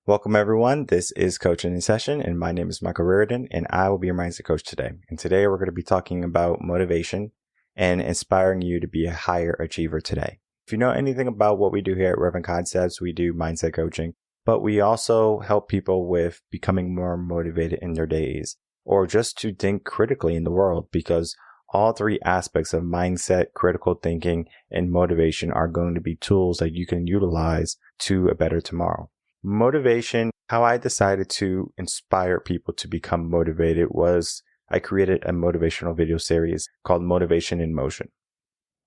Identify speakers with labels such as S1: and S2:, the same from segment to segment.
S1: Welcome, everyone. This is Coaching in Session, and my name is Michael Rearden, and I will be your mindset coach today. And today we're going to be talking about motivation and inspiring you to be a higher achiever today. If you know anything about what we do here at Reven Concepts, we do mindset coaching, but we also help people with becoming more motivated in their days or just to think critically in the world, because all three aspects of mindset, critical thinking, and motivation are going to be tools that you can utilize to a better tomorrow. Motivation, how I decided to inspire people to become motivated was I created a motivational video series called Motivation in Motion.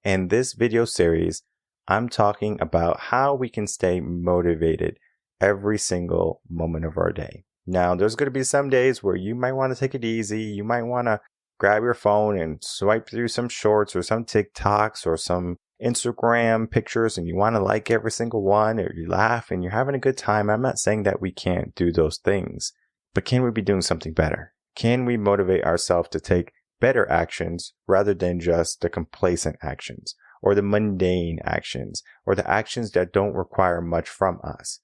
S1: And this video series, I'm talking about how we can stay motivated every single moment of our day. Now, there's going to be some days where you might want to take it easy. You might want to grab your phone and swipe through some shorts or some TikToks or some Instagram pictures, and you want to like every single one, or you laugh and you're having a good time. I'm not saying that we can't do those things, but can we be doing something better? Can we motivate ourselves to take better actions rather than just the complacent actions or the mundane actions or the actions that don't require much from us?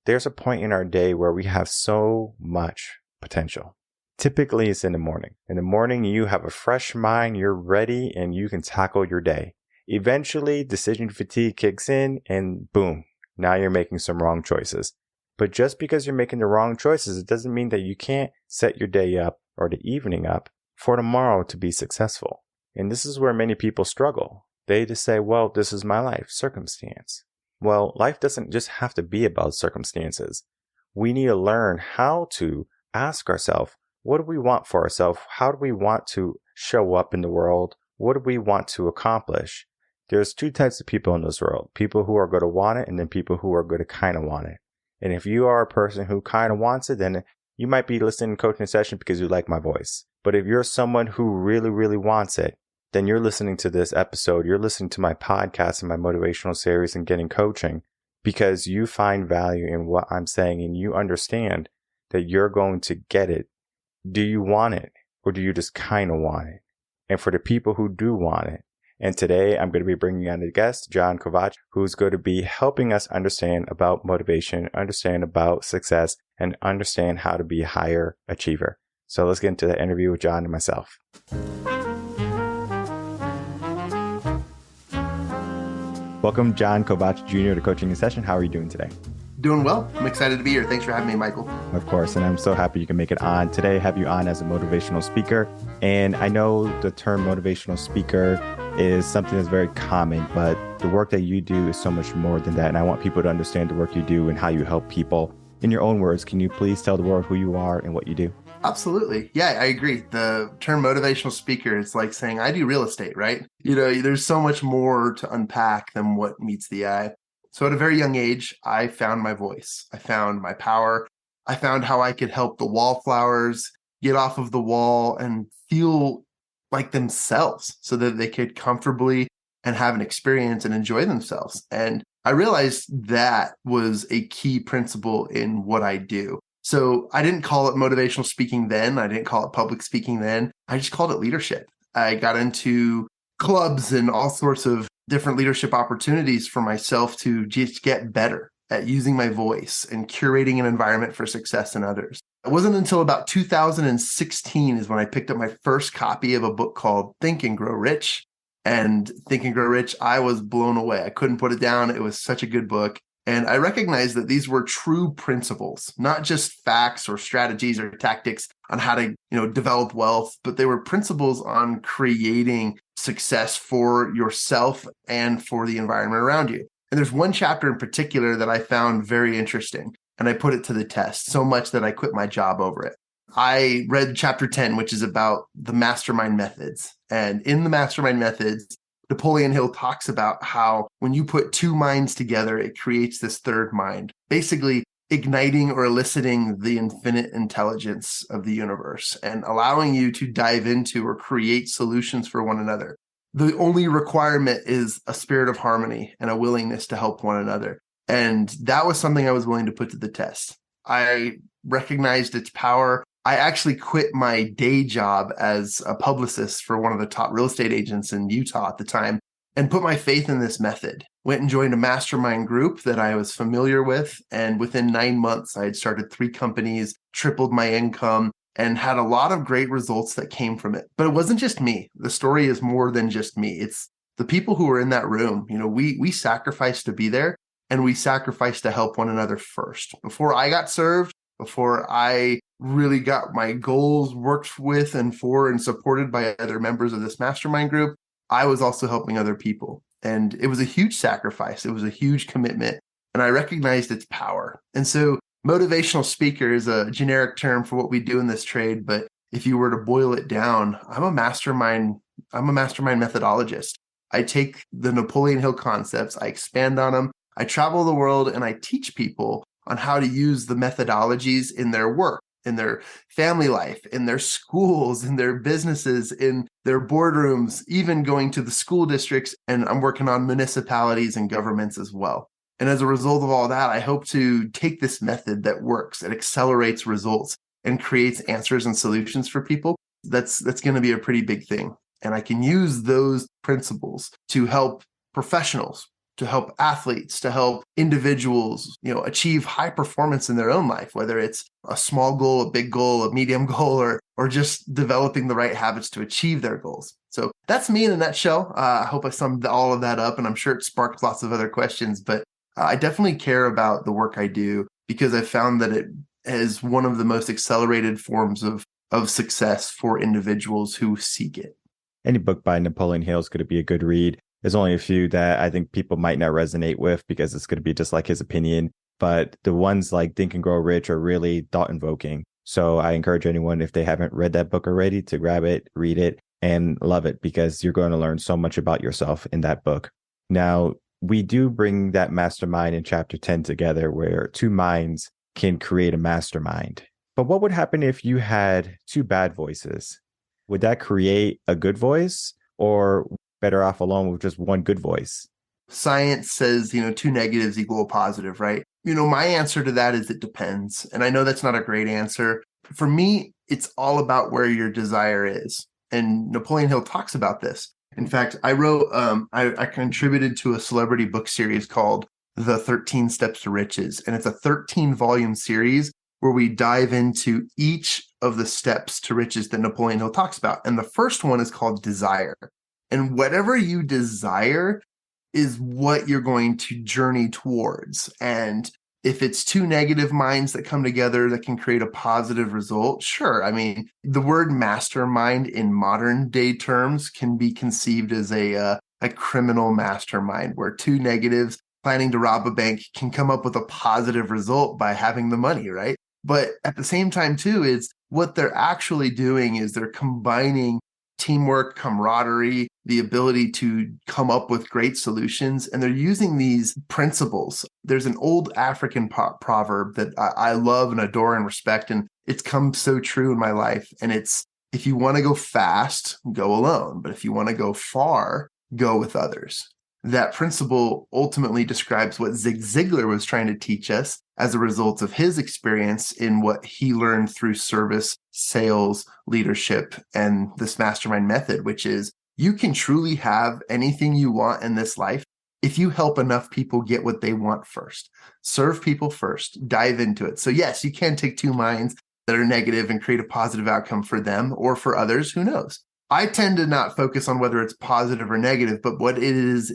S1: There's a point in our day where we have so much potential. Typically, it's in the morning. In the morning, you have a fresh mind, you're ready, and you can tackle your day. Eventually, decision fatigue kicks in and boom, now you're making some wrong choices. But just because you're making the wrong choices, it doesn't mean that you can't set your day up or the evening up for tomorrow to be successful. And this is where many people struggle. They just say, well, this is my life, circumstance. Well, life doesn't just have to be about circumstances. We need to learn how to ask ourselves, what do we want for ourselves? How do we want to show up in the world? What do we want to accomplish? There's two types of people in this world, people who are going to want it and then people who are going to kind of want it. And if you are a person who kind of wants it, then you might be listening to Coaching Session because you like my voice. But if you're someone who really, really wants it, then you're listening to this episode, you're listening to my podcast and my motivational series and getting coaching because you find value in what I'm saying and you understand that you're going to get it. Do you want it or do you just kind of want it? And for the people who do want it, and today I'm going to be bringing on a guest, Jon Kovach, who's going to be helping us understand about motivation, understand about success, and understand how to be a higher achiever. So let's get into the interview with Jon and myself. Welcome, Jon Kovach Jr. to Coaching in Session. How are you doing today?
S2: Doing well. I'm excited to be here. Thanks for having me, Michael.
S1: Of course, and I'm so happy you can make it on. Today, I have you on as a motivational speaker. And I know the term motivational speaker is something that's very common, but the work that you do is so much more than that. And I want people to understand the work you do and how you help people. In your own words, can you please tell the world who you are and what you do?
S2: Absolutely. Yeah, I agree. The term motivational speaker is like saying I do real estate, right? There's so much more to unpack than what meets the eye. So at a very young age, I found my voice. I found my power. I found how I could help the wallflowers get off of the wall and feel like themselves so that they could comfortably and have an experience and enjoy themselves. And I realized that was a key principle in what I do. So I didn't call it motivational speaking then. I didn't call it public speaking then. I just called it leadership. I got into clubs and all sorts of different leadership opportunities for myself to just get better at using my voice and curating an environment for success in others. It wasn't until about 2016 is when I picked up my first copy of a book called Think and Grow Rich. And Think and Grow Rich, I was blown away. I couldn't put it down. It was such a good book. And I recognized that these were true principles, not just facts or strategies or tactics on how to, develop wealth, but they were principles on creating success for yourself and for the environment around you. And there's one chapter in particular that I found very interesting, and I put it to the test so much that I quit my job over it. I read chapter 10, which is about the mastermind methods. And in the mastermind methods, Napoleon Hill talks about how when you put two minds together, it creates this third mind, basically igniting or eliciting the infinite intelligence of the universe and allowing you to dive into or create solutions for one another. The only requirement is a spirit of harmony and a willingness to help one another. And that was something I was willing to put to the test. I recognized its power. I actually quit my day job as a publicist for one of the top real estate agents in Utah at the time and put my faith in this method. Went and joined a mastermind group that I was familiar with. And within 9 months, I had started 3 companies, tripled my income, and had a lot of great results that came from it. But it wasn't just me. The story is more than just me. It's the people who were in that room. We sacrificed to be there, and we sacrificed to help one another first. Before I got served, before I really got my goals worked with and for and supported by other members of this mastermind group, I was also helping other people. And it was a huge sacrifice. It was a huge commitment. And I recognized its power. And so motivational speaker is a generic term for what we do in this trade. But if you were to boil it down, I'm a mastermind methodologist. I take the Napoleon Hill concepts, I expand on them, I travel the world, and I teach people on how to use the methodologies in their work, in their family life, in their schools, in their businesses, in their boardrooms, even going to the school districts. And I'm working on municipalities and governments as well. And as a result of all that, I hope to take this method that works, it accelerates results and creates answers and solutions for people. That's going to be a pretty big thing. And I can use those principles to help professionals, to help athletes, to help individuals, achieve high performance in their own life, whether it's a small goal, a big goal, a medium goal, or just developing the right habits to achieve their goals. So that's me in a nutshell. I hope I summed all of that up, and I'm sure it sparked lots of other questions, but I definitely care about the work I do because I found that it is one of the most accelerated forms of success for individuals who seek it.
S1: Any book by Napoleon Hill is going to be a good read. There's only a few that I think people might not resonate with because it's going to be just like his opinion. But the ones like Think and Grow Rich are really thought-invoking. So I encourage anyone, if they haven't read that book already, to grab it, read it, and love it because you're going to learn so much about yourself in that book. Now, we do bring that mastermind in chapter 10 together where 2 minds can create a mastermind. But what would happen if you had 2 bad voices? Would that create a good voice, or better off alone with just 1 good voice?
S2: Science says, 2 negatives equal a positive, right? My answer to that is it depends. And I know that's not a great answer. For me, it's all about where your desire is. And Napoleon Hill talks about this. In fact, I wrote, I contributed to a celebrity book series called The 13 Steps to Riches. And it's a 13-volume series where we dive into each of the steps to riches that Napoleon Hill talks about. And the first one is called desire. And whatever you desire is what you're going to journey towards. And if it's 2 negative minds that come together that can create a positive result, sure. I mean, the word mastermind in modern day terms can be conceived as a criminal mastermind where 2 negatives planning to rob a bank can come up with a positive result by having the money, right? But at the same time, too, it's what they're actually doing is they're combining teamwork, camaraderie, the ability to come up with great solutions. And they're using these principles. There's an old African proverb that I love and adore and respect. And it's come so true in my life. And it's, if you want to go fast, go alone. But if you want to go far, go with others. That principle ultimately describes what Zig Ziglar was trying to teach us as a result of his experience in what he learned through service, sales, leadership, and this mastermind method, which is you can truly have anything you want in this life if you help enough people get what they want first. Serve people first, dive into it. So yes, you can take 2 minds that are negative and create a positive outcome for them or for others, who knows? I tend to not focus on whether it's positive or negative, but what it is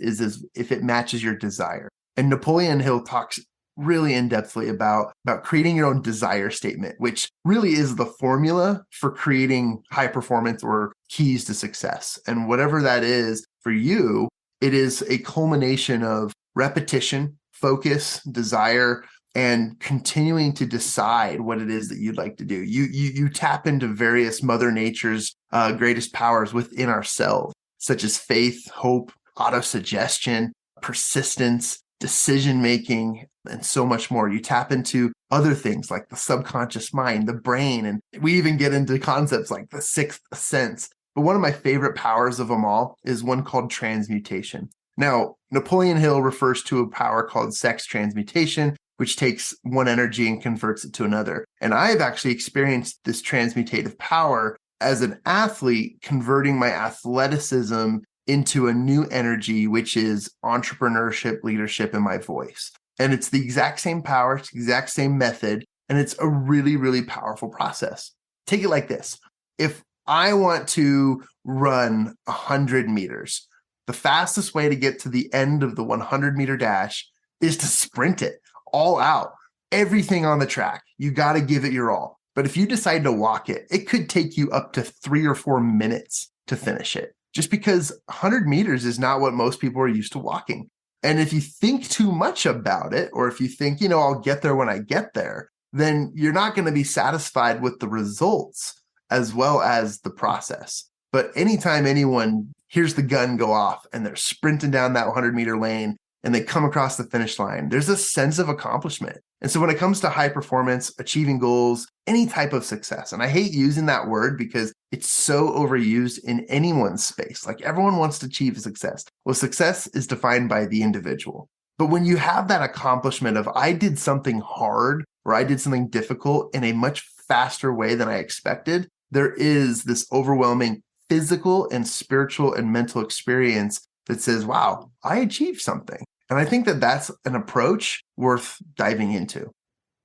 S2: if it matches your desire. And Napoleon Hill talks really in-depthly about creating your own desire statement, which really is the formula for creating high performance or keys to success. And whatever that is for you, it is a culmination of repetition, focus, desire, and continuing to decide what it is that you'd like to do. You tap into various Mother Nature's greatest powers within ourselves, such as faith, hope, autosuggestion, persistence, decision-making, and so much more. You tap into other things like the subconscious mind, the brain, and we even get into concepts like the 6th sense. But one of my favorite powers of them all is one called transmutation. Now, Napoleon Hill refers to a power called sex transmutation, which takes one energy and converts it to another. And I've actually experienced this transmutative power as an athlete, converting my athleticism into a new energy, which is entrepreneurship, leadership, and my voice. And it's the exact same power, it's the exact same method, and it's a really, really powerful process. Take it like this. If I want to run 100 meters, the fastest way to get to the end of the 100-meter dash is to sprint it all out. Everything on the track, you got to give it your all. But if you decide to walk it, it could take you up to 3 or 4 minutes to finish it, just because 100 meters is not what most people are used to walking. And if you think too much about it, or if you think, I'll get there when I get there, then you're not going to be satisfied with the results as well as the process. But anytime anyone hears the gun go off and they're sprinting down that 100-meter lane and they come across the finish line, there's a sense of accomplishment. And so when it comes to high performance, achieving goals, any type of success, and I hate using that word because it's so overused in anyone's space. Like everyone wants to achieve success. Well, success is defined by the individual. But when you have that accomplishment of I did something hard or I did something difficult in a much faster way than I expected, there is this overwhelming physical and spiritual and mental experience that says, wow, I achieved something. And I think that that's an approach worth diving into.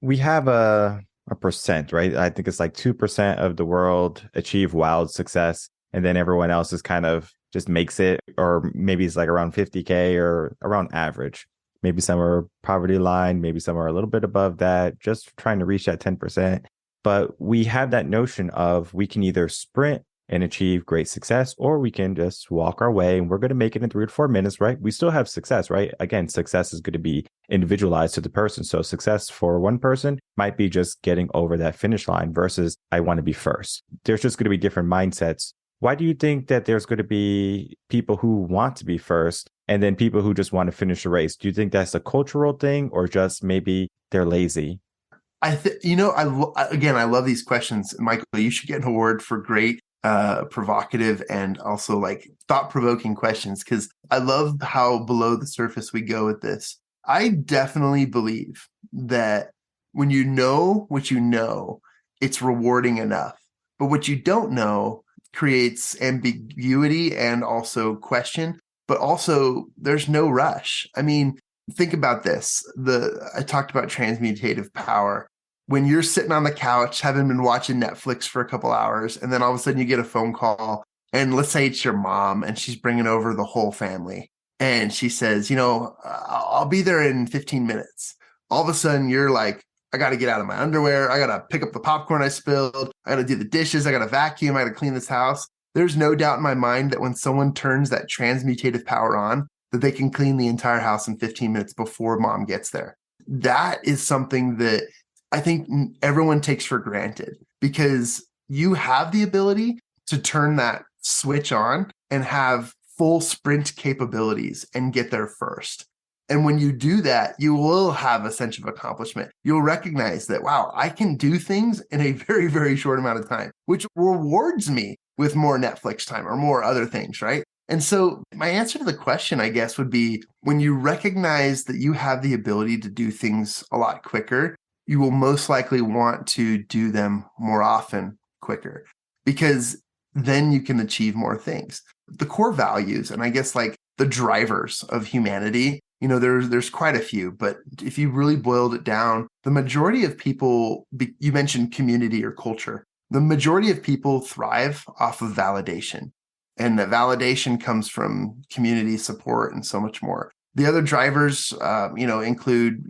S1: We have a percent, right? I think it's like 2% of the world achieve wild success. And then everyone else is kind of just makes it, or maybe it's like around 50K or around average. Maybe some are poverty line, maybe some are a little bit above that, just trying to reach that 10%. But we have that notion of we can either sprint and achieve great success, or we can just walk our way and we're going to make it in 3 to 4 minutes, right? We still have success, right? Again, success is going to be individualized to the person. So success for one person might be just getting over that finish line versus I want to be first. There's just going to be different mindsets. Why do you think that there's going to be people who want to be first and then people who just want to finish the race? Do you think that's a cultural thing or just maybe they're lazy?
S2: I love these questions. Michael, you should get an award for great provocative and also like thought-provoking questions, because I love how below the surface we go with this. I definitely believe that when you know what you know, it's rewarding enough. But what you don't know creates ambiguity and also question, but also there's no rush. I mean, think about this. I talked about transmutative power. When you're sitting on the couch, having been watching Netflix for a couple hours, and then all of a sudden you get a phone call, and let's say it's your mom, and she's bringing over the whole family. And she says, I'll be there in 15 minutes. All of a sudden you're like, I got to get out of my underwear. I got to pick up the popcorn I spilled. I got to do the dishes. I got to vacuum. I got to clean this house. There's no doubt in my mind that when someone turns that transmutative power on, that they can clean the entire house in 15 minutes before mom gets there. That is something that I think everyone takes for granted, because you have the ability to turn that switch on and have full sprint capabilities and get there first. And when you do that, you will have a sense of accomplishment. You'll recognize that, wow, I can do things in a very, very short amount of time, which rewards me with more Netflix time or more other things, right? And so my answer to the question, I guess, would be when you recognize that you have the ability to do things a lot quicker, you will most likely want to do them more often, quicker, because then you can achieve more things. The core values, and I guess like the drivers of humanity, there's quite a few, but if you really boiled it down, the majority of people, you mentioned community or culture, the majority of people thrive off of validation. And that validation comes from community support and so much more. The other drivers, include,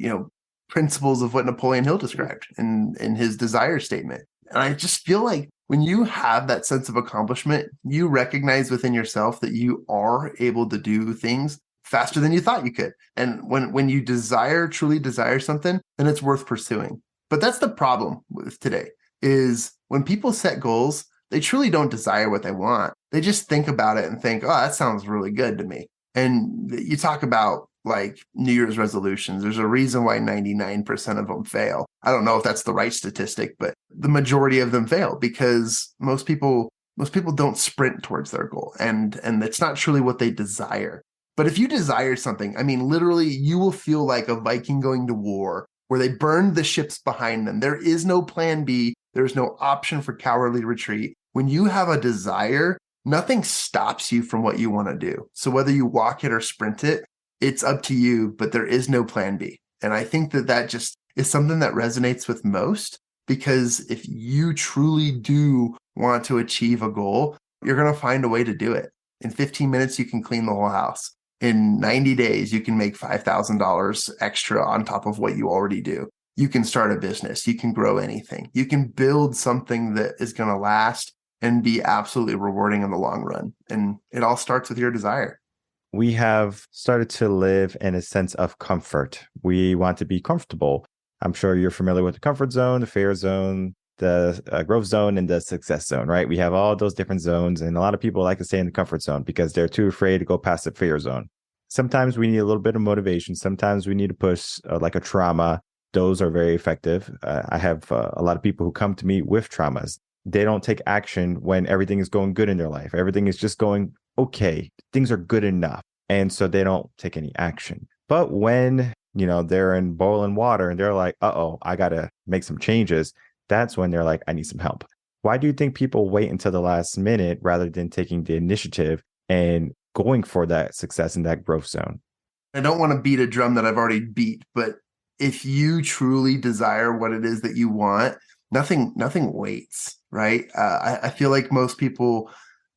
S2: principles of what Napoleon Hill described in his desire statement. And I just feel like when you have that sense of accomplishment, you recognize within yourself that you are able to do things faster than you thought you could. And when you truly desire something, then it's worth pursuing. But that's the problem with today, is when people set goals, they truly don't desire what they want. They just think about it and think, oh, that sounds really good to me. And you talk about like New Year's resolutions. There's a reason why 99% of them fail. I don't know if that's the right statistic, but the majority of them fail because most people don't sprint towards their goal, and it's not truly what they desire. But if you desire something, I mean, literally, you will feel like a Viking going to war where they burned the ships behind them. There is no plan B. There's no option for cowardly retreat. When you have a desire, nothing stops you from what you want to do. So whether you walk it or sprint it, it's up to you, but there is no plan B. And I think that just is something that resonates with most, because if you truly do want to achieve a goal, you're going to find a way to do it. In 15 minutes, you can clean the whole house. In 90 days, you can make $5,000 extra on top of what you already do. You can start a business. You can grow anything. You can build something that is going to last and be absolutely rewarding in the long run. And it all starts with your desire.
S1: We have started to live in a sense of comfort. We want to be comfortable. I'm sure you're familiar with the comfort zone, the fear zone, the growth zone, and the success zone, right? We have all those different zones, and a lot of people like to stay in the comfort zone because they're too afraid to go past the fear zone. Sometimes we need a little bit of motivation. Sometimes we need to push like a trauma. Those are very effective. I have a lot of people who come to me with traumas. They don't take action when everything is going good in their life. Everything is just going okay. Things are good enough. And so they don't take any action. But when, they're in boiling water and they're like, I got to make some changes. That's when they're like, I need some help. Why do you think people wait until the last minute rather than taking the initiative and going for that success in that growth zone?
S2: I don't want to beat a drum that I've already beat, but if you truly desire what it is that you want, nothing waits, right? I feel like most people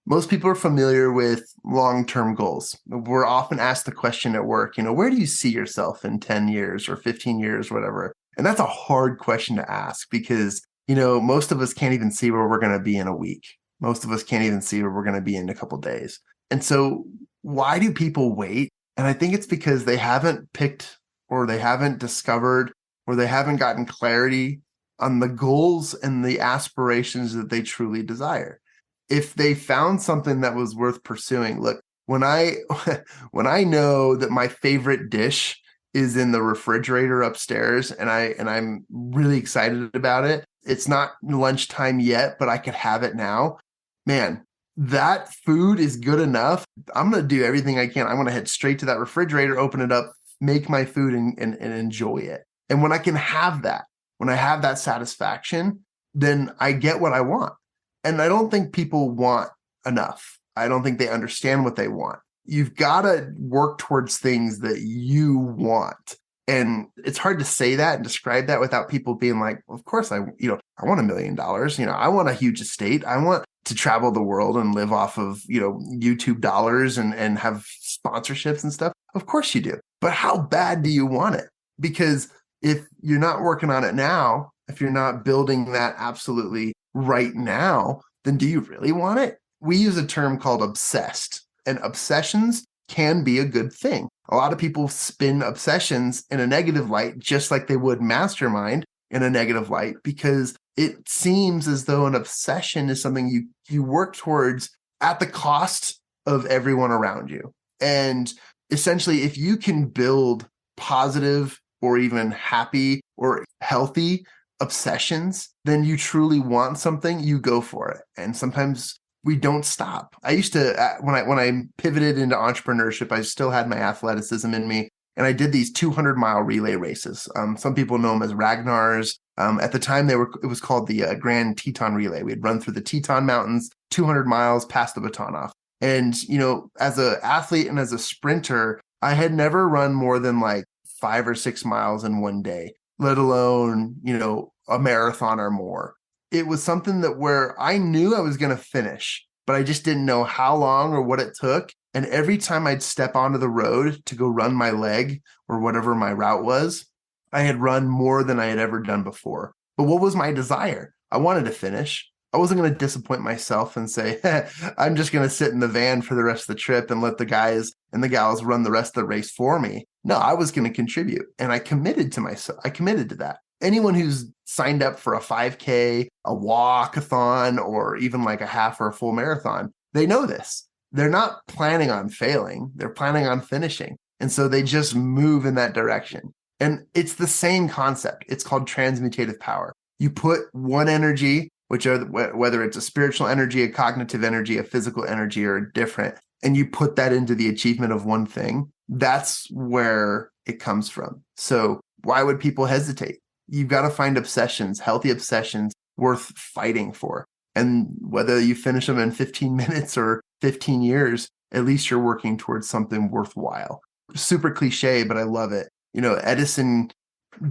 S2: are familiar with long-term goals. We're often asked the question at work, where do you see yourself in 10 years or 15 years, whatever? And that's a hard question to ask because, most of us can't even see where we're going to be in a week. Most of us can't even see where we're going to be in a couple of days. And so why do people wait? And I think it's because they haven't picked or they haven't discovered or they haven't gotten clarity on the goals and the aspirations that they truly desire. If they found something that was worth pursuing, look, when I know that my favorite dish is in the refrigerator upstairs and I'm really excited about it, it's not lunchtime yet, but I could have it now. Man, that food is good enough. I'm going to do everything I can. I'm going to head straight to that refrigerator, open it up, make my food and enjoy it. And when I can have that, when I have that satisfaction, then I get what I want. And I don't think people want enough. I don't think they understand what they want. You've got to work towards things that you want. And it's hard to say that and describe that without people being like, of course, I want $1 million. I want a huge estate. I want to travel the world and live off of, YouTube dollars and have sponsorships and stuff. Of course you do. But how bad do you want it? Because if you're not working on it now, if you're not building that absolutely right now, then do you really want it? We use a term called obsessed, and obsessions can be a good thing. A lot of people spin obsessions in a negative light, just like they would mastermind in a negative light, because it seems as though an obsession is something you work towards at the cost of everyone around you. And essentially, if you can build positive or even happy or healthy obsessions, then you truly want something, you go for it. And sometimes we don't stop. I used to, when I pivoted into entrepreneurship, I still had my athleticism in me. And I did these 200-mile relay races. Some people know them as Ragnars. At the time, it was called the Grand Teton Relay. We'd run through the Teton Mountains, 200 miles, pass the baton off. And, as an athlete and as a sprinter, I had never run more than like 5 or 6 miles in one day, let alone, a marathon or more. It was something that where I knew I was going to finish, but I just didn't know how long or what it took. And every time I'd step onto the road to go run my leg or whatever my route was, I had run more than I had ever done before. But what was my desire? I wanted to finish. I wasn't going to disappoint myself and say, I'm just going to sit in the van for the rest of the trip and let the guys and the gals run the rest of the race for me. No, I was going to contribute. And I committed to myself. I committed to that. Anyone who's signed up for a 5K, a walkathon, or even like a half or a full marathon, they know this. They're not planning on failing. They're planning on finishing. And so they just move in that direction. And it's the same concept. It's called transmutative power. You put one energy, whether it's a spiritual energy, a cognitive energy, a physical energy, or different, and you put that into the achievement of one thing, that's where it comes from. So why would people hesitate? You've got to find obsessions, healthy obsessions worth fighting for. And whether you finish them in 15 minutes or 15 years, at least you're working towards something worthwhile. Super cliche, but I love it. Edison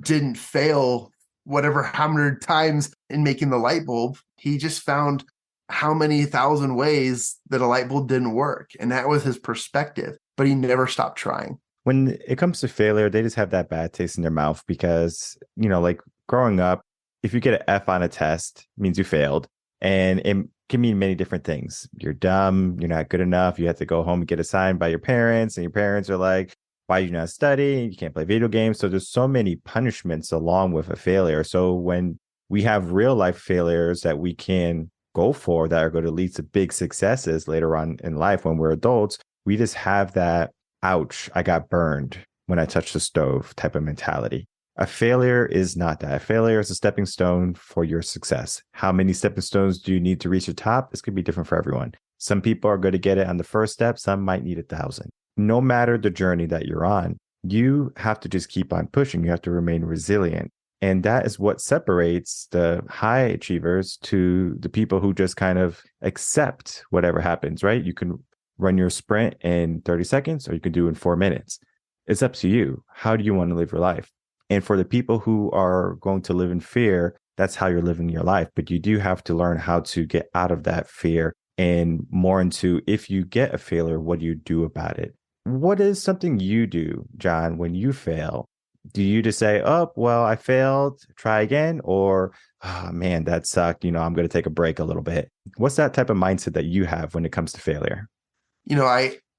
S2: didn't fail whatever how many times in making the light bulb. He just found how many thousand ways that a light bulb didn't work. And that was his perspective, but he never stopped trying.
S1: When it comes to failure, they just have that bad taste in their mouth because, like growing up, if you get an F on a test, it means you failed. And it can mean many different things. You're dumb, you're not good enough, you have to go home and get assigned by your parents, and your parents are like, why are you not studying? You can't play video games. So there's so many punishments along with a failure. So when we have real life failures that we can go for that are going to lead to big successes later on in life when we're adults, we just have that, ouch, I got burned when I touched the stove type of mentality. A failure is not that. A failure is a stepping stone for your success. How many stepping stones do you need to reach the top? This could be different for everyone. Some people are going to get it on the first step. Some might need 1,000. No matter the journey that you're on, you have to just keep on pushing. You have to remain resilient. And that is what separates the high achievers to the people who just kind of accept whatever happens, right? You can run your sprint in 30 seconds or you can do it in 4 minutes. It's up to you. How do you want to live your life? And for the people who are going to live in fear, that's how you're living your life. But you do have to learn how to get out of that fear and more into, if you get a failure, what do you do about it? What is something you do, Jon, when you fail? Do you just say, oh, well, I failed, try again? Or, oh, man, that sucked. I'm going to take a break a little bit. What's that type of mindset that you have when it comes to failure?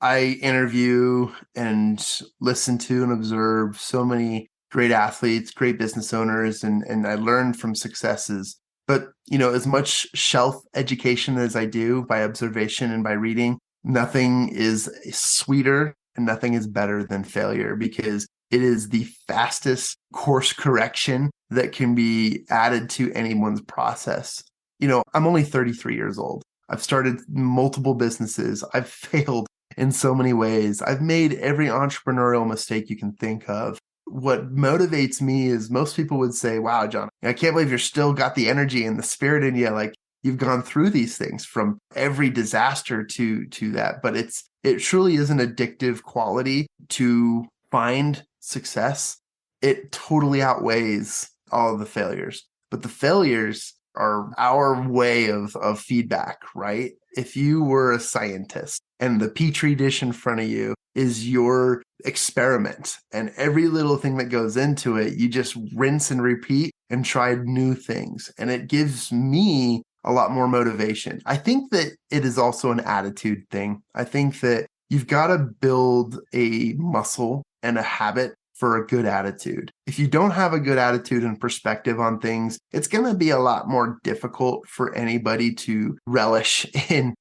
S2: I interview and listen to and observe so many great athletes, great business owners, and I learn from successes. But, as much shelf education as I do by observation and by reading, nothing is sweeter and nothing is better than failure, because it is the fastest course correction that can be added to anyone's process. I'm only 33 years old. I've started multiple businesses. I've failed in so many ways. I've made every entrepreneurial mistake you can think of. What motivates me is most people would say, wow, Jon, I can't believe you're still got the energy and the spirit in you. Like, you've gone through these things from every disaster to that. But it truly is an addictive quality to find success. It totally outweighs all of the failures. But the failures are our way of feedback, right? If you were a scientist and the petri dish in front of you is your experiment, and every little thing that goes into it, you just rinse and repeat and try new things. And it gives me a lot more motivation. I think that it is also an attitude thing. I think that you've got to build a muscle and a habit for a good attitude. If you don't have a good attitude and perspective on things, it's going to be a lot more difficult for anybody to relish in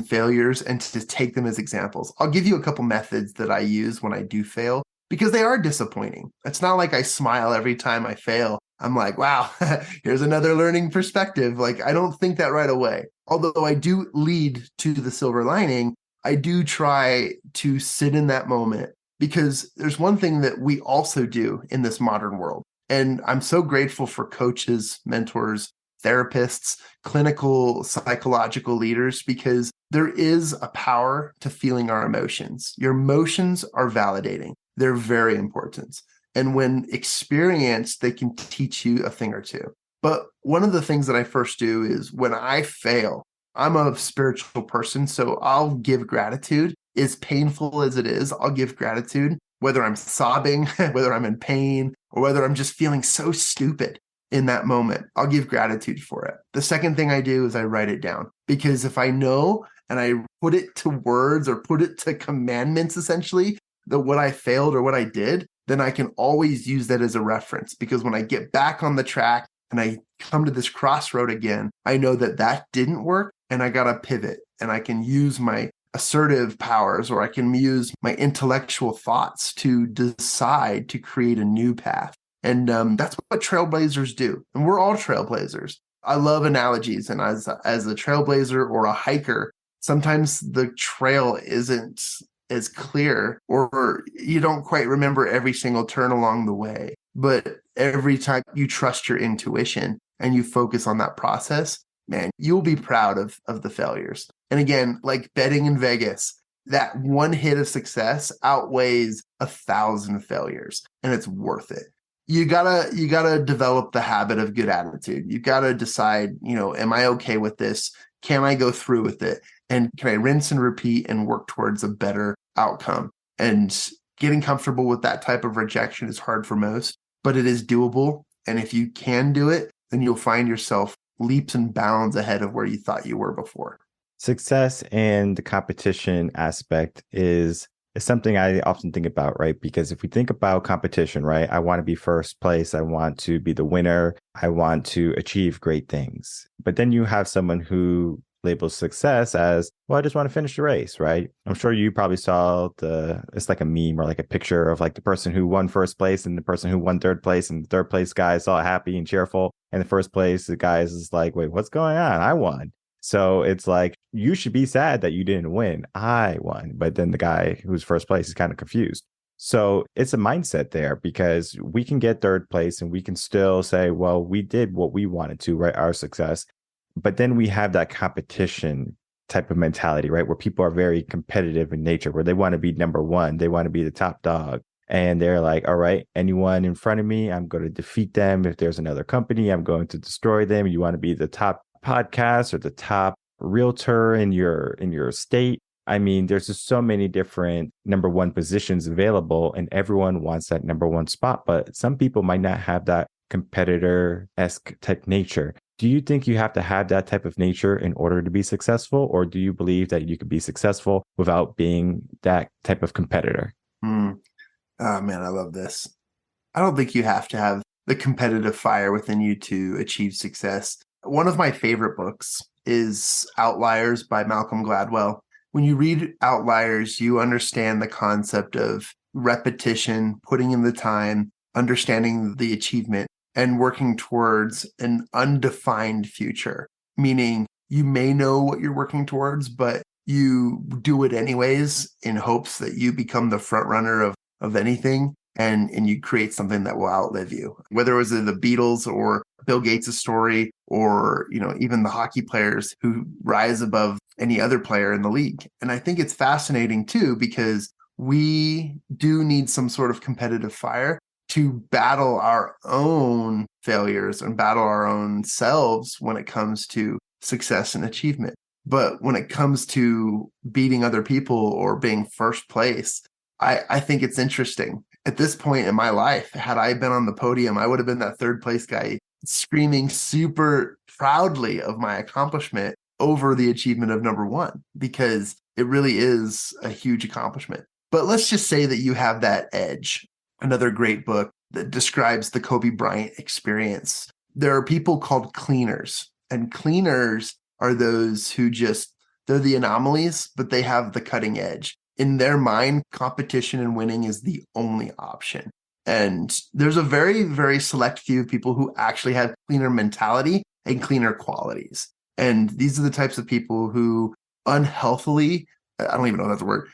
S2: failures and to take them as examples. I'll give you a couple methods that I use when I do fail, because they are disappointing. It's not like I smile every time I fail. I'm like, wow, here's another learning perspective. Like, I don't think that right away. Although I do lead to the silver lining, I do try to sit in that moment, because there's one thing that we also do in this modern world. And I'm so grateful for coaches, mentors, therapists, clinical, psychological leaders, because there is a power to feeling our emotions. Your emotions are validating. They're very important. And when experienced, they can teach you a thing or two. But one of the things that I first do is when I fail, I'm a spiritual person, so I'll give gratitude. As painful as it is, I'll give gratitude, whether I'm sobbing, whether I'm in pain, or whether I'm just feeling so stupid in that moment. I'll give gratitude for it. The second thing I do is I write it down, because if I know and I put it to words or put it to commandments, essentially, that what I failed or what I did, then I can always use that as a reference, because when I get back on the track and I come to this crossroad again, I know that that didn't work and I got to pivot, and I can use my assertive powers, or I can use my intellectual thoughts to decide to create a new path. And that's what trailblazers do. And we're all trailblazers. I love analogies. And as a trailblazer or a hiker, sometimes the trail isn't as clear, or you don't quite remember every single turn along the way. But every time you trust your intuition and you focus on that process, man, you'll be proud of the failures. And again, like betting in Vegas, that one hit of success outweighs 1,000 failures, and it's worth it. You gotta develop the habit of good attitude. You gotta decide, am I okay with this? Can I go through with it? And can I rinse and repeat and work towards a better outcome? And getting comfortable with that type of rejection is hard for most, but it is doable. And if you can do it, then you'll find yourself leaps and bounds ahead of where you thought you were before.
S1: Success and the competition aspect is something I often think about, right? Because if we think about competition, right, I want to be first place. I want to be the winner. I want to achieve great things. But then you have someone who labels success as, well, I just want to finish the race, right? I'm sure you probably saw it's like a meme or like a picture of like the person who won first place and the person who won third place, and the third place guy is all happy and cheerful. And the first place, the guy is like, wait, what's going on? I won. So it's like, you should be sad that you didn't win. I won. But then the guy who's first place is kind of confused. So it's a mindset there, because we can get third place and we can still say, well, we did what we wanted to, right? Our success. But then we have that competition type of mentality, right? Where people are very competitive in nature, where they want to be number one. They want to be the top dog. And they're like, all right, anyone in front of me, I'm going to defeat them. If there's another company, I'm going to destroy them. You want to be the top podcast or the top realtor in your state. I mean, there's just so many different number one positions available, and everyone wants that number one spot. But some people might not have that competitor-esque type nature. Do you think you have to have that type of nature in order to be successful? Or do you believe that you could be successful without being that type of competitor?
S2: Oh man, I love this. I don't think you have to have the competitive fire within you to achieve success. One of my favorite books is Outliers by Malcolm Gladwell. When you read Outliers, you understand the concept of repetition, putting in the time, understanding the achievement, and working towards an undefined future. Meaning you may know what you're working towards, but you do it anyways in hopes that you become the front runner of anything, and you create something that will outlive you. Whether it was the Beatles or Bill Gates' story, or even the hockey players who rise above any other player in the league. And I think it's fascinating too, because we do need some sort of competitive fire to battle our own failures and battle our own selves when it comes to success and achievement. But when it comes to beating other people or being first place, I think it's interesting. At this point in my life, had I been on the podium, I would have been that third place guy screaming super proudly of my accomplishment over the achievement of number one, because it really is a huge accomplishment. But let's just say that you have that edge. Another great book that describes the Kobe Bryant experience. There are people called cleaners, and cleaners are those who they're the anomalies, but they have the cutting edge. In their mind, competition and winning is the only option. And there's a very, very select few of people who actually have cleaner mentality and cleaner qualities. And these are the types of people who unhealthily, I don't even know if that's a word,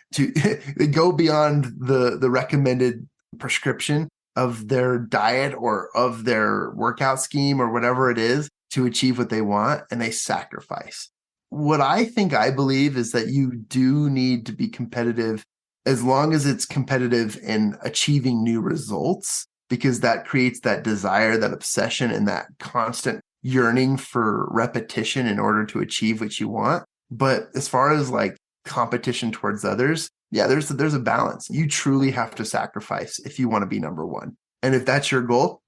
S2: they go beyond the recommended prescription of their diet or of their workout scheme or whatever it is to achieve what they want, and they sacrifice. What I believe is that you do need to be competitive, as long as it's competitive in achieving new results, because that creates that desire, that obsession, and that constant yearning for repetition in order to achieve what you want. But as far as like competition towards others, yeah, there's a balance. You truly have to sacrifice if you want to be number one. And if that's your goal,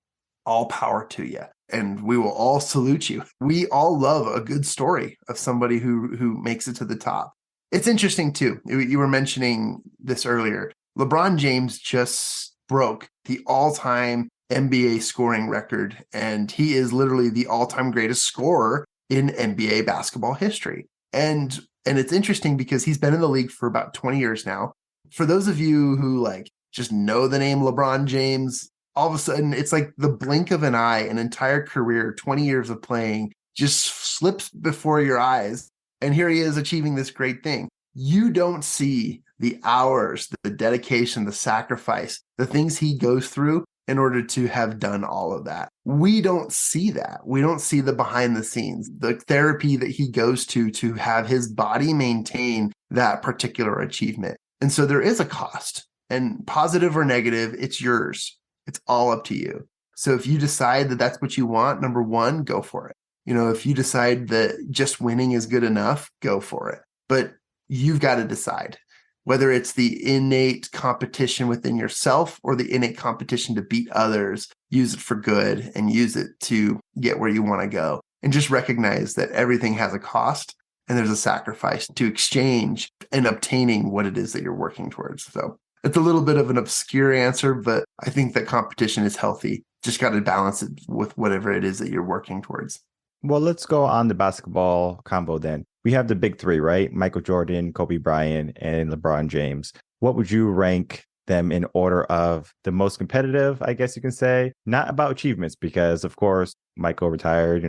S2: all power to you. And we will all salute you. We all love a good story of somebody who makes it to the top. It's interesting too. You were mentioning this earlier. LeBron James just broke the all-time NBA scoring record, and he is literally the all-time greatest scorer in NBA basketball history. And it's interesting because he's been in the league for about 20 years now. For those of you who like just know the name LeBron James, all of a sudden it's like the blink of an eye, an entire career, 20 years of playing just slips before your eyes. And here he is achieving this great thing. You don't see the hours, the dedication, the sacrifice, the things he goes through in order to have done all of that. we don't see that. We don't see the behind the scenes, the therapy that he goes to have his body maintain that particular achievement. And so there is a cost, and positive or negative, it's yours. It's all up to you. So if you decide that that's what you want, number one, go for it. If you decide that just winning is good enough, go for it. But you've got to decide whether it's the innate competition within yourself or the innate competition to beat others. Use it for good and use it to get where you want to go. And just recognize that everything has a cost and there's a sacrifice to exchange in obtaining what it is that you're working towards. So it's a little bit of an obscure answer, but I think that competition is healthy. Just got to balance it with whatever it is that you're working towards.
S1: Well, let's go on the basketball combo then. We have the big three, right? Michael Jordan, Kobe Bryant, and LeBron James. What would you rank them in order of the most competitive, I guess you can say? Not about achievements, because of course, Michael retired,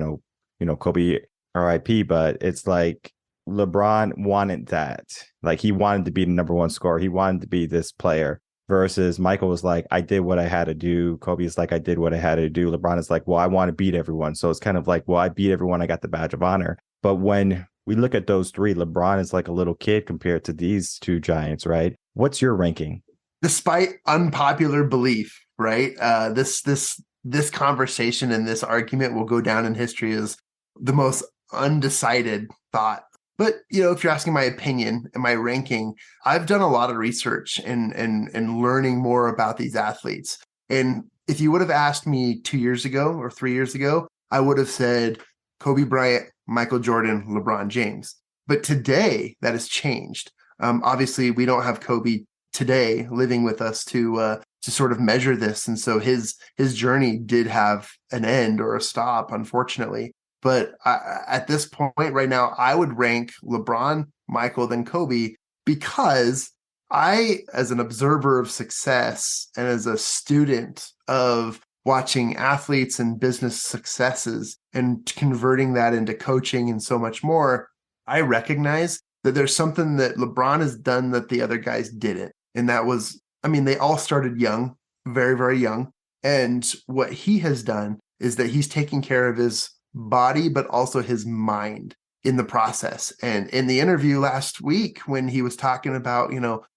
S1: Kobe RIP, but it's like LeBron wanted that. Like he wanted to be the number one scorer. He wanted to be this player. Versus Michael was like, I did what I had to do. Kobe is like, I did what I had to do. LeBron is like, well, I want to beat everyone. So it's kind of like, well, I beat everyone. I got the badge of honor. But when we look at those three, LeBron is like a little kid compared to these two giants, right? What's your ranking?
S2: Despite unpopular belief, right? This conversation and this argument will go down in history as the most undecided thought. But, if you're asking my opinion and my ranking, I've done a lot of research and learning more about these athletes. And if you would have asked me 2 years ago or 3 years ago, I would have said Kobe Bryant, Michael Jordan, LeBron James. But today that has changed. Obviously, we don't have Kobe today living with us to sort of measure this. And so his journey did have an end or a stop, unfortunately. But at this point right now, I would rank LeBron, Michael, then Kobe, because I, as an observer of success and as a student of watching athletes and business successes and converting that into coaching and so much more, I recognize that there's something that LeBron has done that the other guys didn't. And that was, they all started young, very, very young. And what he has done is that he's taking care of his body, but also his mind in the process. And in the interview last week, when he was talking about,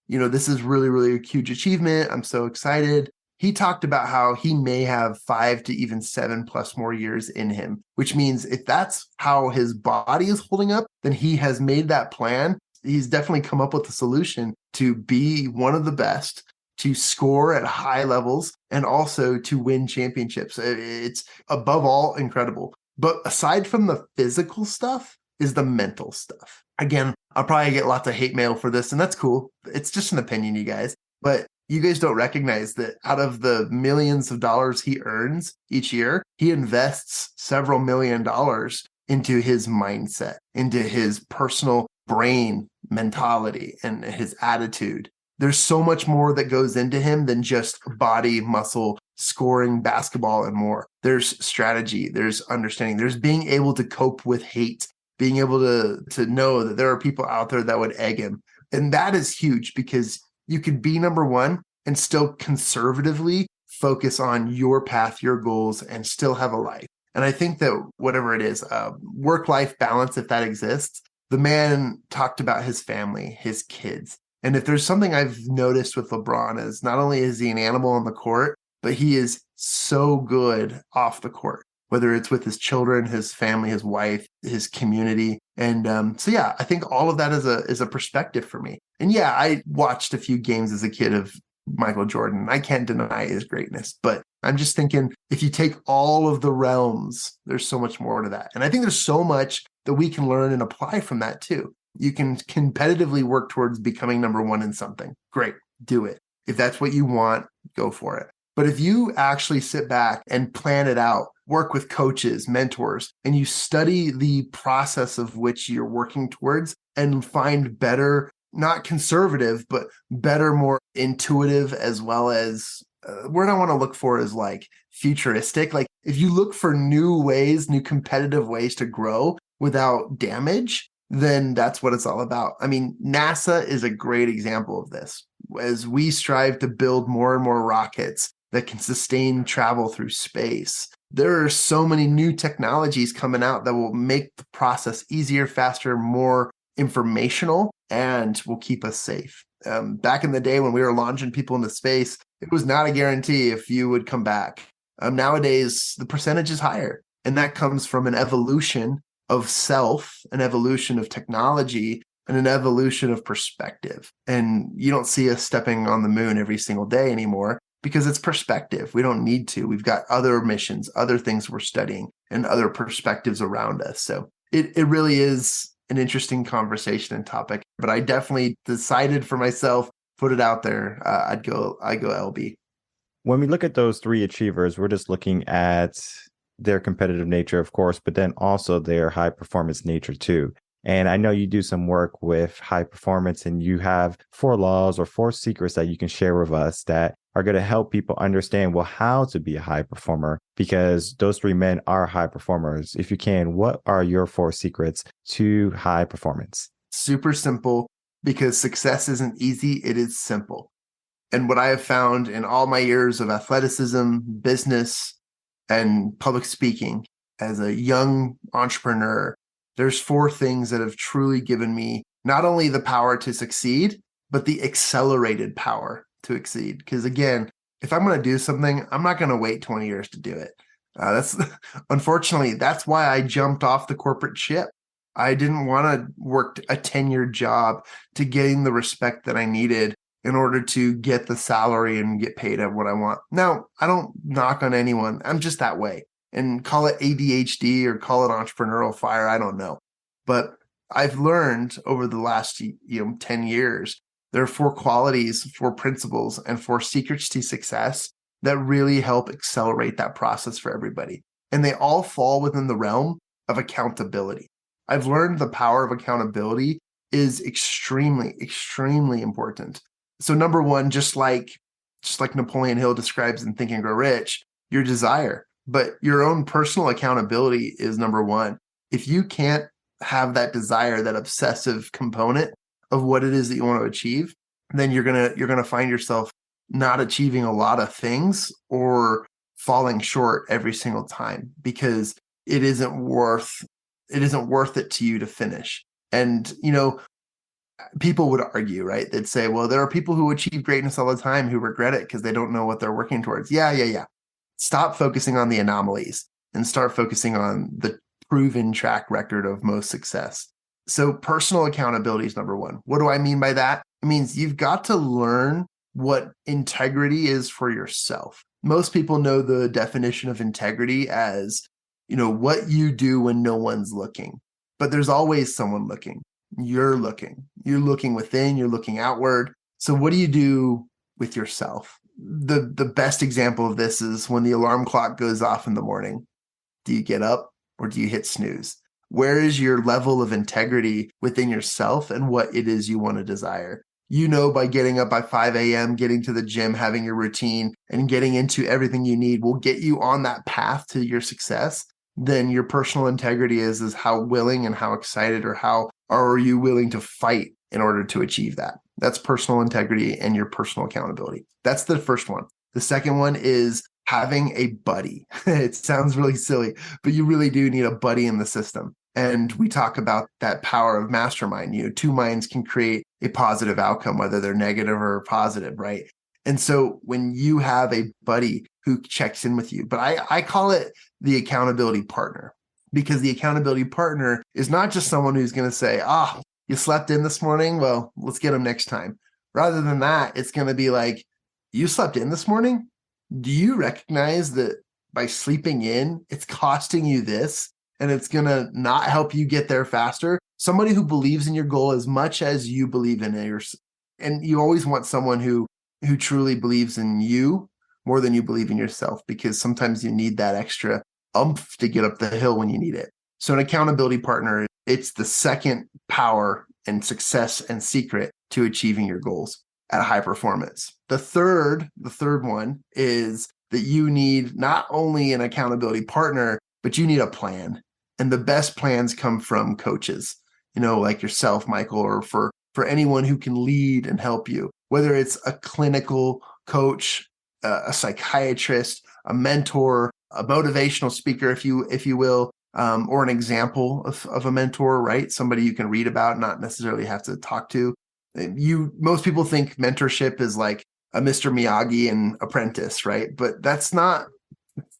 S2: this is really, really a huge achievement. I'm so excited. He talked about how he may have 5 to even 7+ more years in him, which means if that's how his body is holding up, then he has made that plan. He's definitely come up with a solution to be one of the best, to score at high levels, and also to win championships. It's above all incredible. But aside from the physical stuff is the mental stuff. Again, I'll probably get lots of hate mail for this, and that's cool. It's just an opinion, you guys. But you guys don't recognize that out of the millions of dollars he earns each year, he invests several $1 million into his mindset, into his personal brain mentality and his attitude. There's so much more that goes into him than just body, muscle, scoring, basketball, and more. There's strategy, there's understanding, there's being able to cope with hate, being able to know that there are people out there that would egg him. And that is huge, because you could be number one and still conservatively focus on your path, your goals, and still have a life. And I think that whatever it is, work-life balance, if that exists, the man talked about his family, his kids. And if there's something I've noticed with LeBron is not only is he an animal on the court, but he is so good off the court, whether it's with his children, his family, his wife, his community. And I think all of that is a perspective for me. And yeah, I watched a few games as a kid of Michael Jordan. I can't deny his greatness, but I'm just thinking if you take all of the realms, there's so much more to that. And I think there's so much that we can learn and apply from that too. You can competitively work towards becoming number one in something. Great, do it. If that's what you want, go for it. But if you actually sit back and plan it out, work with coaches, mentors, and you study the process of which you're working towards and find better, not conservative, but better, more intuitive, as well as word I want to look for is like futuristic. Like if you look for new ways, new competitive ways to grow without damage, then that's what it's all about. I mean, NASA is a great example of this. As we strive to build more and more rockets that can sustain travel through space, There are so many new technologies coming out that will make the process easier, faster, more informational, and will keep us safe. Back in the day when we were launching people into space, it was not a guarantee if you would come back. Nowadays, the percentage is higher, and that comes from an evolution of self, an evolution of technology, and an evolution of perspective. And you don't see us stepping on the moon every single day anymore because it's perspective. We don't need to. We've got other missions, other things we're studying, and other perspectives around us. So it really is an interesting conversation and topic, but I definitely decided for myself, put it out there. I go LB.
S1: When we look at those three achievers, we're just looking at their competitive nature, of course, but then also their high performance nature too. And I know you do some work with high performance, and you have 4 laws or 4 secrets that you can share with us that are going to help people understand, well, how to be a high performer, because those 3 men are high performers. If you can, what are your 4 secrets to high performance?
S2: Super simple, because success isn't easy. It is simple. And what I have found in all my years of athleticism, business, and public speaking as a young entrepreneur, there's 4 things that have truly given me not only the power to succeed, but the accelerated power to exceed. Because again, if I'm going to do something, I'm not going to wait 20 years to do it. Unfortunately, that's why I jumped off the corporate ship. I didn't want to work a 10-year job to gain the respect that I needed in order to get the salary and get paid at what I want. Now, I don't knock on anyone. I'm just that way. And call it ADHD or call it entrepreneurial fire, I don't know. But I've learned over the last 10 years, there are 4 qualities, 4 principles, and 4 secrets to success that really help accelerate that process for everybody. And they all fall within the realm of accountability. I've learned the power of accountability is extremely, extremely important. So number 1, just like Napoleon Hill describes in Think and Grow Rich, your desire, but your own personal accountability is number 1. If you can't have that desire, that obsessive component of what it is that you want to achieve, then you're gonna find yourself not achieving a lot of things or falling short every single time, because it isn't worth it to you to finish. And people would argue, right? They'd say, well, there are people who achieve greatness all the time who regret it because they don't know what they're working towards. Yeah. Stop focusing on the anomalies and start focusing on the proven track record of most success. So personal accountability is number 1. What do I mean by that? It means you've got to learn what integrity is for yourself. Most people know the definition of integrity as, what you do when no one's looking. But there's always someone looking. You're looking within, you're looking outward. So what do you do with yourself? The best example of this is when the alarm clock goes off in the morning. Do you get up or do you hit snooze? Where is your level of integrity within yourself and what it is you want to desire? By getting up by 5 a.m., getting to the gym, having your routine, and getting into everything you need will get you on that path to your success. Then your personal integrity is how willing and how excited or how are you willing to fight in order to achieve that? That's personal integrity and your personal accountability. That's the first one. The second one is having a buddy. It sounds really silly, but you really do need a buddy in the system. And we talk about that power of mastermind. 2 minds can create a positive outcome, whether they're negative or positive, right? And so when you have a buddy who checks in with you, but I call it the accountability partner, because the accountability partner is not just someone who's going to say, you slept in this morning? Well, let's get them next time. Rather than that, it's going to be like, you slept in this morning? Do you recognize that by sleeping in, it's costing you this and it's going to not help you get there faster? Somebody who believes in your goal as much as you believe in it. And you always want someone who truly believes in you more than you believe in yourself, because sometimes you need that extra oomph to get up the hill when you need it. So an accountability partner, it's the second power and success and secret to achieving your goals at high performance. The third one is that you need not only an accountability partner, but you need a plan. And the best plans come from coaches, like yourself, Michael, or for anyone who can lead and help you, whether it's a clinical coach, a psychiatrist, a mentor, a motivational speaker, if you will, or an example of a mentor, right? Somebody you can read about, not necessarily have to talk to. Most people think mentorship is like a Mr. Miyagi and apprentice, right? But that's not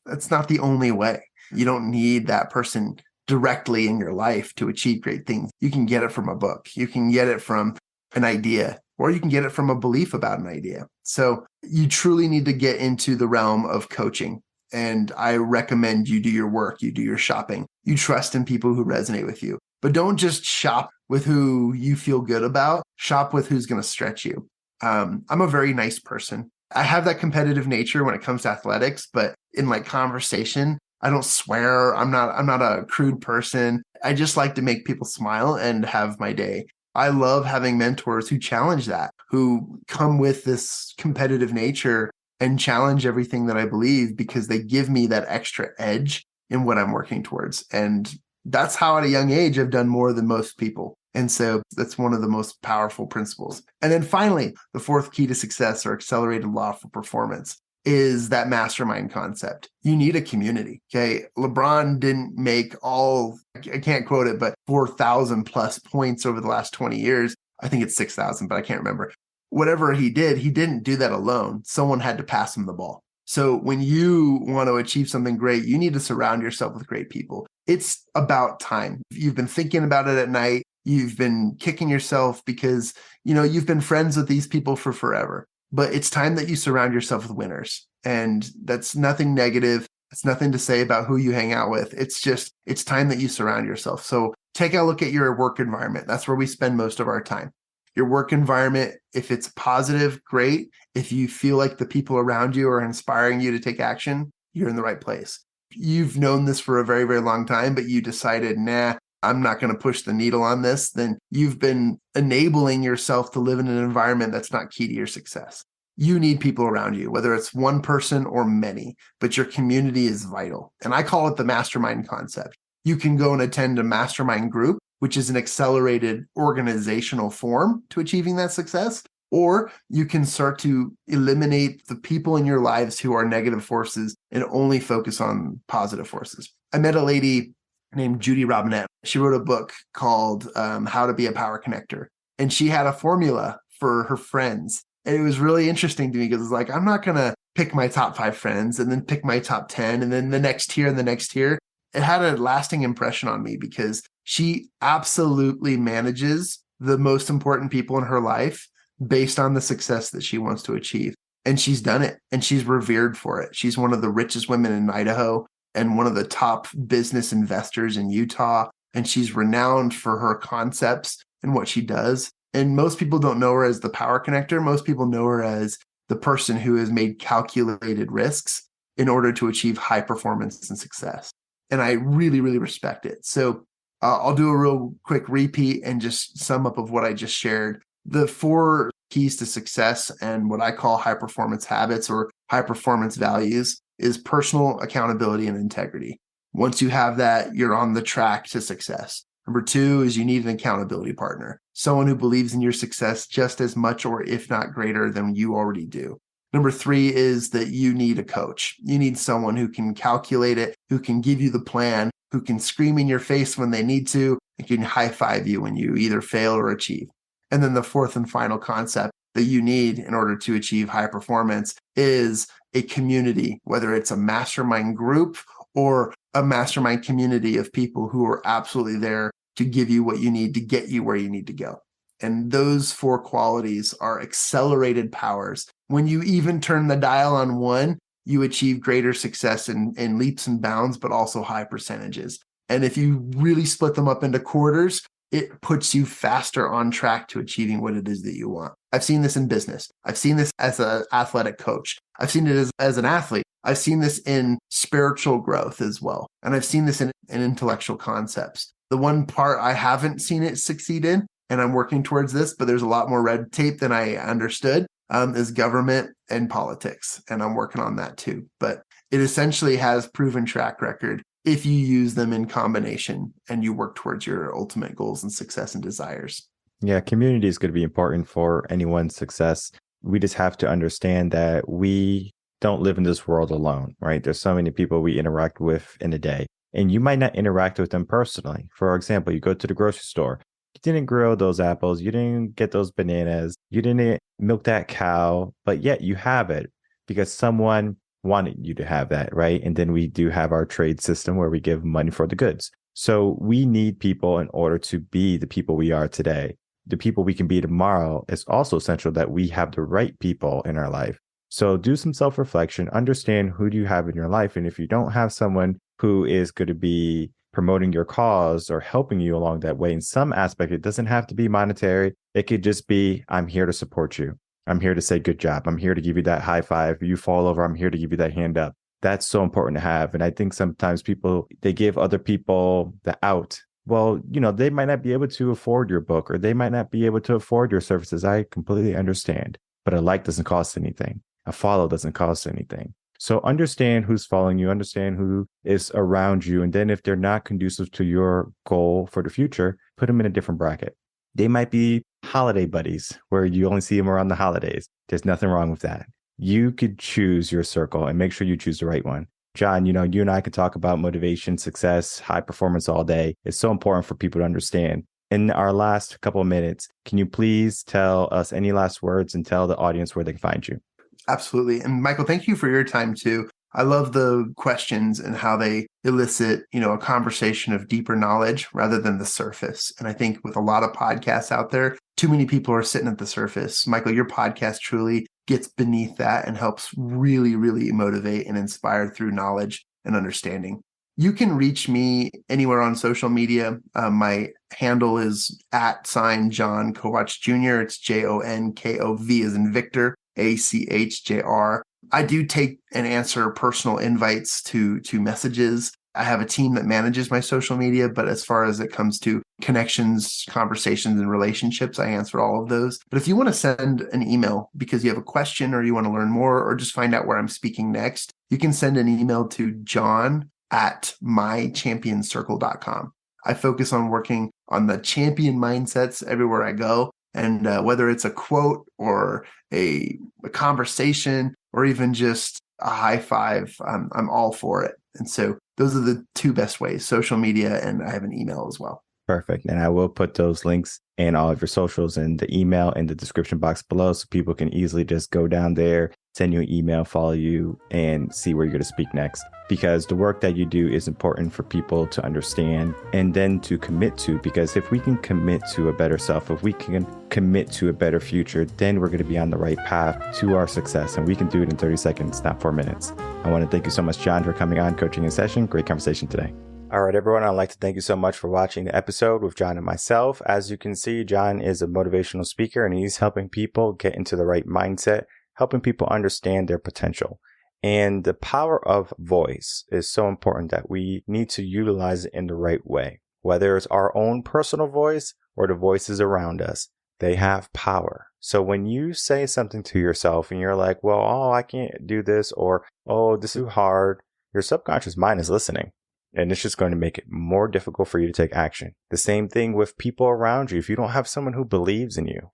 S2: the only way. You don't need that person directly in your life to achieve great things. You can get it from a book. You can get it from an idea, or you can get it from a belief about an idea. So you truly need to get into the realm of coaching. And I recommend you do your work, you do your shopping, you trust in people who resonate with you. But don't just shop with who you feel good about, shop with who's going to stretch you. I'm a very nice person. I have that competitive nature when it comes to athletics, but in like conversation, I don't swear. I'm not a crude person. I just like to make people smile and have my day. I love having mentors who challenge that, who come with this competitive nature and challenge everything that I believe, because they give me that extra edge in what I'm working towards. And that's how at a young age I've done more than most people. And so that's one of the most powerful principles. And then finally, the fourth key to success, or accelerated law for performance, is that mastermind concept. You need a community. Okay. LeBron didn't make I can't quote it, but 4,000 plus points over the last 20 years. I think it's 6,000, but I can't remember. Whatever he didn't do that alone. Someone had to pass him the ball. So when you want to achieve something great, you need to surround yourself with great people. It's about time. You've been thinking about it at night. You've been kicking yourself because, you've been friends with these people for forever. But it's time that you surround yourself with winners. And that's nothing negative. It's nothing to say about who you hang out with. It's time that you surround yourself. So take a look at your work environment. That's where we spend most of our time. Your work environment, if it's positive, great. If you feel like the people around you are inspiring you to take action, you're in the right place. You've known this for a very, very long time, but you decided, nah, I'm not going to push the needle on this. Then you've been enabling yourself to live in an environment that's not key to your success. You need people around you, whether it's one person or many, but your community is vital. And I call it the mastermind concept. You can go and attend a mastermind group, which is an accelerated organizational form to achieving that success. Or you can start to eliminate the people in your lives who are negative forces and only focus on positive forces. I met a lady named Judy Robinette. She wrote a book called How to Be a Power Connector. And she had a formula for her friends. And it was really interesting to me because it's like, I'm not going to pick my top 5 friends and then pick my top 10 and then the next tier and the next tier. It had a lasting impression on me because she absolutely manages the most important people in her life based on the success that she wants to achieve. And she's done it, and she's revered for it. She's one of the richest women in Idaho and one of the top business investors in Utah. And she's renowned for her concepts and what she does. And most people don't know her as the power connector. Most people know her as the person who has made calculated risks in order to achieve high performance and success. And I really, really respect it. So I'll do a real quick repeat and just sum up of what I just shared. The 4 keys to success and what I call high performance habits or high performance values is personal accountability and integrity. Once you have that, you're on the track to success. Number 2 is you need an accountability partner, someone who believes in your success just as much or if not greater than you already do. Number 3 is that you need a coach. You need someone who can calculate it, who can give you the plan, who can scream in your face when they need to, and can high five you when you either fail or achieve. And then the 4th and final concept that you need in order to achieve high performance is a community, whether it's a mastermind group or a mastermind community of people who are absolutely there to give you what you need to get you where you need to go. And those 4 qualities are accelerated powers. When you even turn the dial on one, you achieve greater success in leaps and bounds, but also high percentages. And if you really split them up into quarters, it puts you faster on track to achieving what it is that you want. I've seen this in business. I've seen this as an athletic coach. I've seen it as an athlete. I've seen this in spiritual growth as well. And I've seen this in intellectual concepts. The one part I haven't seen it succeed in, and I'm working towards this, but there's a lot more red tape than I understood, is government and politics. And I'm working on that too. But it essentially has proven track record if you use them in combination and you work towards your ultimate goals and success and desires.
S1: Yeah, community is going to be important for anyone's success. We just have to understand that we don't live in this world alone, right? There's so many people we interact with in a day, and you might not interact with them personally. For example, you go to the grocery store. You didn't grow those apples. You didn't get those bananas. You didn't milk that cow, but yet you have it because someone wanted you to have that, right? And then we do have our trade system where we give money for the goods. So we need people in order to be the people we are today. The people we can be tomorrow. It's also essential that we have the right people in our life. So do some self-reflection, understand who do you have in your life. And if you don't have someone who is going to be promoting your cause or helping you along that way in some aspect, it doesn't have to be monetary. It could just be, I'm here to support you. I'm here to say good job. I'm here to give you that high five. If you fall over, I'm here to give you that hand up. That's so important to have. And I think sometimes people, they give other people the out. Well, they might not be able to afford your book or they might not be able to afford your services. I completely understand. But a like doesn't cost anything. A follow doesn't cost anything. So understand who's following you, understand who is around you. And then if they're not conducive to your goal for the future, put them in a different bracket. They might be holiday buddies where you only see them around the holidays. There's nothing wrong with that. You could choose your circle and make sure you choose the right one. Jon, you and I could talk about motivation, success, high performance all day. It's so important for people to understand. In our last couple of minutes, can you please tell us any last words and tell the audience where they can find you?
S2: Absolutely. And Michael, thank you for your time too. I love the questions and how they elicit, a conversation of deeper knowledge rather than the surface. And I think with a lot of podcasts out there, too many people are sitting at the surface. Michael, your podcast truly gets beneath that and helps really, really motivate and inspire through knowledge and understanding. You can reach me anywhere on social media. My handle is @Jon Kovach Jr. It's JONKOV as in Victor, ACHJR. I do take and answer personal invites to messages. I have a team that manages my social media, but as far as it comes to connections, conversations, and relationships, I answer all of those. But if you want to send an email because you have a question or you want to learn more or just find out where I'm speaking next, you can send an email to john@mychampionscircle.com. I focus on working on the champion mindsets everywhere I go. And whether it's a quote or a conversation or even just a high five, I'm all for it. And so those are the two best ways, social media, and I have an email as well.
S1: Perfect. And I will put those links and all of your socials and the email in the description box below so people can easily just go down there, send you an email, follow you, and see where you're going to speak next. Because the work that you do is important for people to understand and then to commit to. Because if we can commit to a better self, if we can commit to a better future, then we're going to be on the right path to our success. And we can do it in 30 seconds, not 4 minutes. I want to thank you so much, Jon, for coming on, coaching in session. Great conversation today. All right, everyone, I'd like to thank you so much for watching the episode with Jon and myself. As you can see, Jon is a motivational speaker and he's helping people get into the right mindset, helping people understand their potential. And the power of voice is so important that we need to utilize it in the right way. Whether it's our own personal voice or the voices around us, they have power. So when you say something to yourself and you're like, well, I can't do this, or, this is too hard, your subconscious mind is listening. And it's just going to make it more difficult for you to take action. The same thing with people around you. If you don't have someone who believes in you,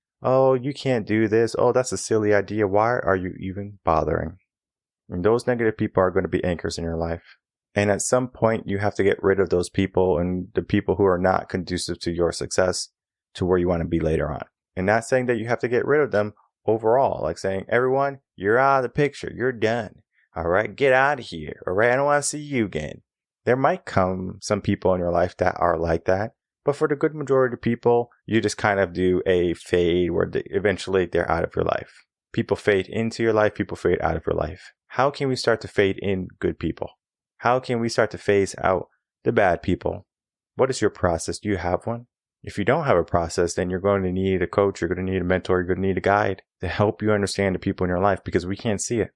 S1: you can't do this. That's a silly idea. Why are you even bothering? And those negative people are going to be anchors in your life. And at some point, you have to get rid of those people and the people who are not conducive to your success to where you want to be later on. And not saying that you have to get rid of them overall, like saying, everyone, you're out of the picture. You're done. All right, get out of here. All right, I don't want to see you again. There might come some people in your life that are like that. But for the good majority of people, you just kind of do a fade where eventually they're out of your life. People fade into your life. People fade out of your life. How can we start to fade in good people? How can we start to phase out the bad people? What is your process? Do you have one? If you don't have a process, then you're going to need a coach. You're going to need a mentor. You're going to need a guide to help you understand the people in your life because we can't see it.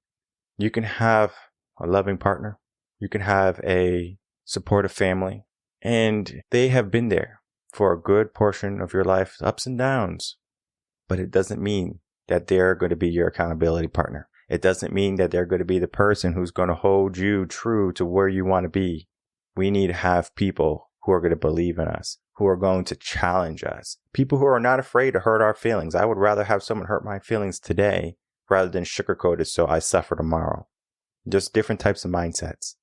S1: You can have a loving partner. You can have a supportive family, and they have been there for a good portion of your life, ups and downs. But it doesn't mean that they're going to be your accountability partner. It doesn't mean that they're going to be the person who's going to hold you true to where you want to be. We need to have people who are going to believe in us, who are going to challenge us, people who are not afraid to hurt our feelings. I would rather have someone hurt my feelings today rather than sugarcoat it so I suffer tomorrow. Just different types of mindsets.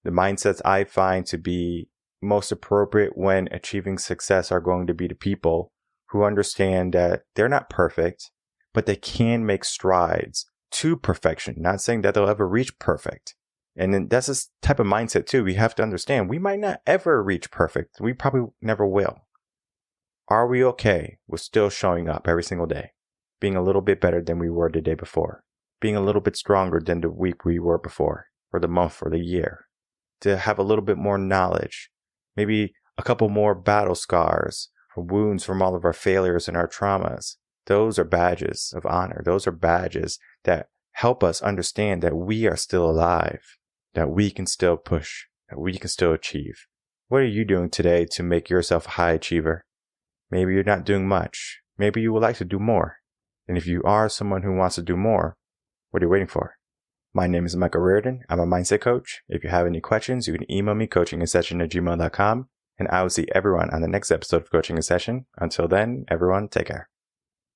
S1: The mindsets I find to be most appropriate when achieving success are going to be the people who understand that they're not perfect, but they can make strides to perfection. Not saying that they'll ever reach perfect. And then that's this type of mindset too. We have to understand we might not ever reach perfect. We probably never will. Are we okay with still showing up every single day? Being a little bit better than we were the day before? Being a little bit stronger than the week we were before, or the month, or the year? To have a little bit more knowledge, maybe a couple more battle scars or wounds from all of our failures and our traumas. Those are badges of honor. Those are badges that help us understand that we are still alive, that we can still push, that we can still achieve. What are you doing today to make yourself a high achiever? Maybe you're not doing much. Maybe you would like to do more. And if you are someone who wants to do more, what are you waiting for? My name is Michael Rearden. I'm a mindset coach. If you have any questions, you can email me coachinginsession@gmail.com, and I will see everyone on the next episode of Coaching in Session. Until then, everyone, take care.